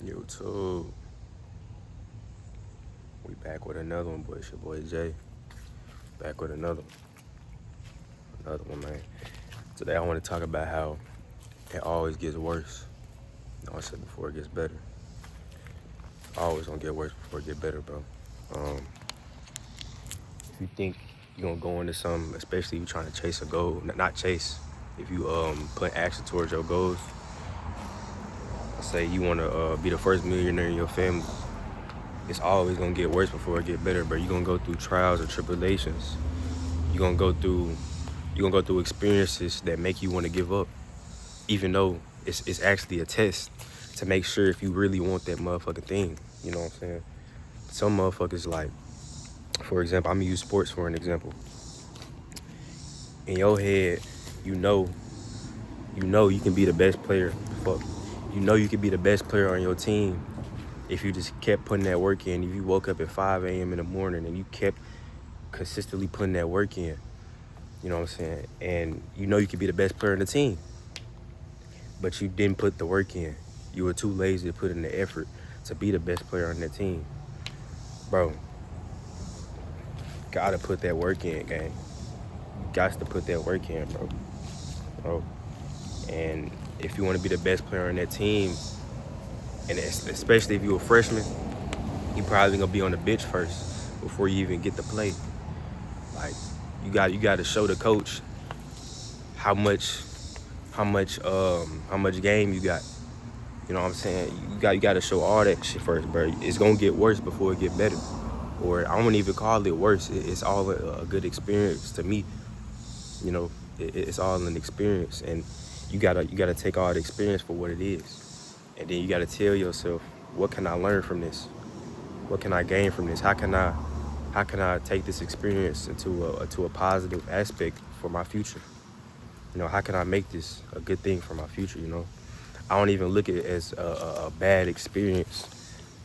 YouTube. We back with another one, boy. It's your boy Jay. Back with another one, man. Today I want to talk about how it always gets worse. You know, I said before it gets better. Always gonna get worse before it get better, bro. If you think you're gonna go into something, especially if you're trying to chase a goal, not chase. If you put action towards your goals, say you wanna be the first millionaire in your family, it's always gonna get worse before it get better, bro. You're gonna go through trials and tribulations. You're gonna go through experiences that make you want to give up, even though it's actually a test to make sure if you really want that motherfucking thing. You know what I'm saying? Some motherfuckers, like, for example, I'm gonna use sports for an example. In your head, you know you can be the best player. Fuck. You know you can be the best player on your team if you just kept putting that work in. If you woke up at 5 a.m. in the morning and you kept consistently putting that work in, you know what I'm saying? And you know you could be the best player on the team, but you didn't put the work in. You were too lazy to put in the effort to be the best player on that team. Bro, gotta put that work in, gang. You got to put that work in, bro. And if you want to be the best player on that team, and especially if you're a freshman, you probably gonna be on the bench first before you even get to play. Like, you got to show the coach how much game you got. You know what I'm saying? You got to show all that shit first, bro. It's gonna get worse before it get better, or I won't even call it worse. It's all a good experience to me. You know, it's all an experience, and you gotta take all the experience for what it is, and then you gotta tell yourself, what can I learn from this? What can I gain from this? How can I take this experience into a positive aspect for my future? You know, how can I make this a good thing for my future? You know, I don't even look at it as a bad experience.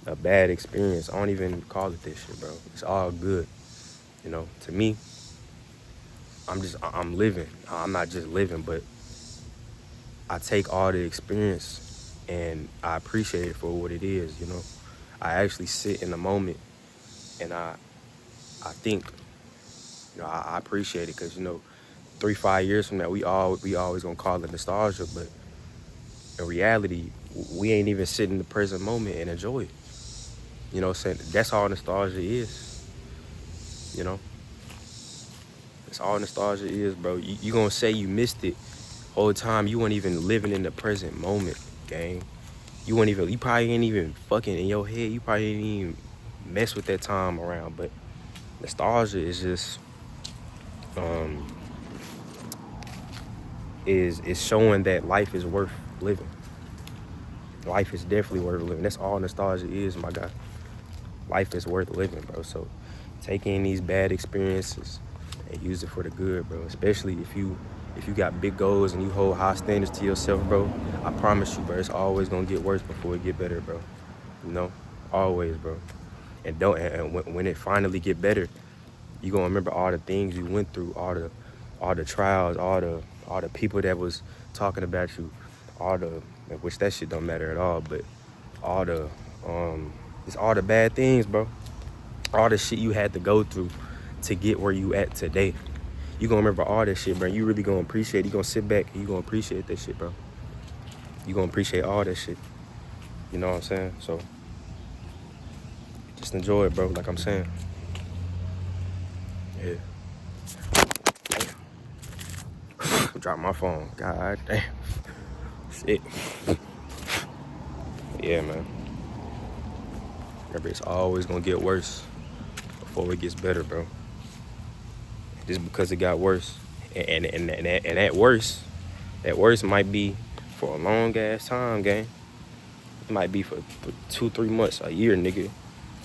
A bad experience. I don't even call it this shit, bro. It's all good. You know, to me, I'm living. I'm not just living, but I take all the experience and I appreciate it for what it is, you know. I actually sit in the moment and I think, you know, I appreciate it, because, you know, 3-5 years from now, we always gonna call it nostalgia, but in reality, we ain't even sitting in the present moment and enjoy it. You know what I'm saying? That's all nostalgia is, you know. That's all nostalgia is, bro. You gonna say you missed it whole time. You weren't even living in the present moment, gang. You probably ain't even fucking in your head. You probably ain't even mess with that time around. But nostalgia is just is showing that life is worth living. Life is definitely worth living. That's all nostalgia is, my guy. Life is worth living, bro. So take in these bad experiences and use it for the good, bro. Especially if you got big goals and you hold high standards to yourself, bro. I promise you, bro, it's always gonna get worse before it get better, bro. You know, always, bro. And when it finally get better, you gonna remember all the things you went through, all the trials, all the people that was talking about you, which that shit don't matter at all, but all the it's all the bad things, bro. All the shit you had to go through to get where you at today. You gonna remember all that shit, bro. You really gonna appreciate it. You gonna sit back and you gonna appreciate that shit, bro. You gonna appreciate all that shit. You know what I'm saying? So just enjoy it, bro, like I'm saying. Yeah. Damn. Drop my phone. God damn. Shit. Yeah, man. Remember, it's always gonna get worse before it gets better, bro. Just because it got worse. And that worse might be for a long ass time, gang. It might be for 2-3 months, a year, nigga.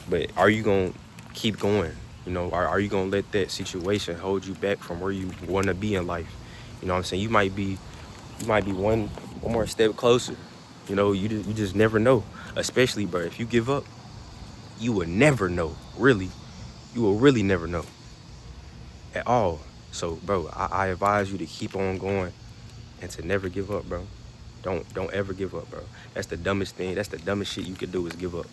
But are you gonna keep going? You know, are you gonna let that situation hold you back from where you wanna be in life? You know what I'm saying? You might be one more step closer. You know, you just never know. Especially, bro, if you give up, you will never know. Really, you will really never know at all. So, bro, I advise you to keep on going and to never give up, bro. Don't ever give up, bro. That's the dumbest thing. That's the dumbest shit you could do is give up.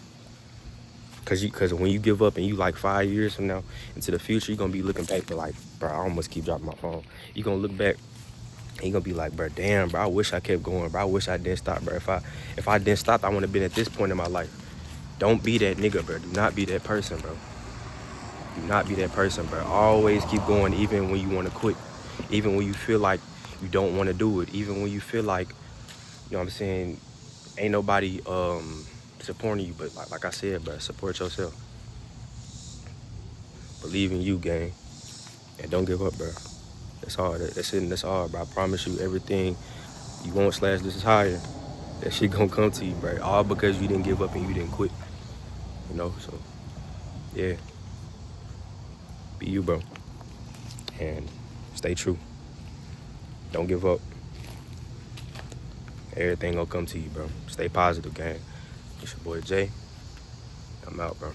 Cause when you give up and you like 5 years from now into the future, you're gonna be looking back, but like, bro, I almost keep dropping my phone. You gonna look back and you gonna be like, bro, damn, bro, I wish I kept going, bro. I wish I didn't stop, bro. If I didn't stop, I wouldn't have been at this point in my life. Don't be that nigga, bro. Do not be that person, bro. Do not be that person, bro. Always keep going, even when you want to quit, even when you feel like you don't want to do it, even when you feel like, you know what I'm saying, ain't nobody supporting you. But like I said, bro, support yourself. Believe in you, gang, and don't give up, bro. That's all. That's it. And that's all, bro. I promise you, everything you want / this is higher. That shit gonna come to you, bro. All because you didn't give up and you didn't quit. You know, so yeah. Be you, bro. And stay true. Don't give up. Everything gonna come to you, bro. Stay positive, gang. It's your boy Jay. I'm out, bro.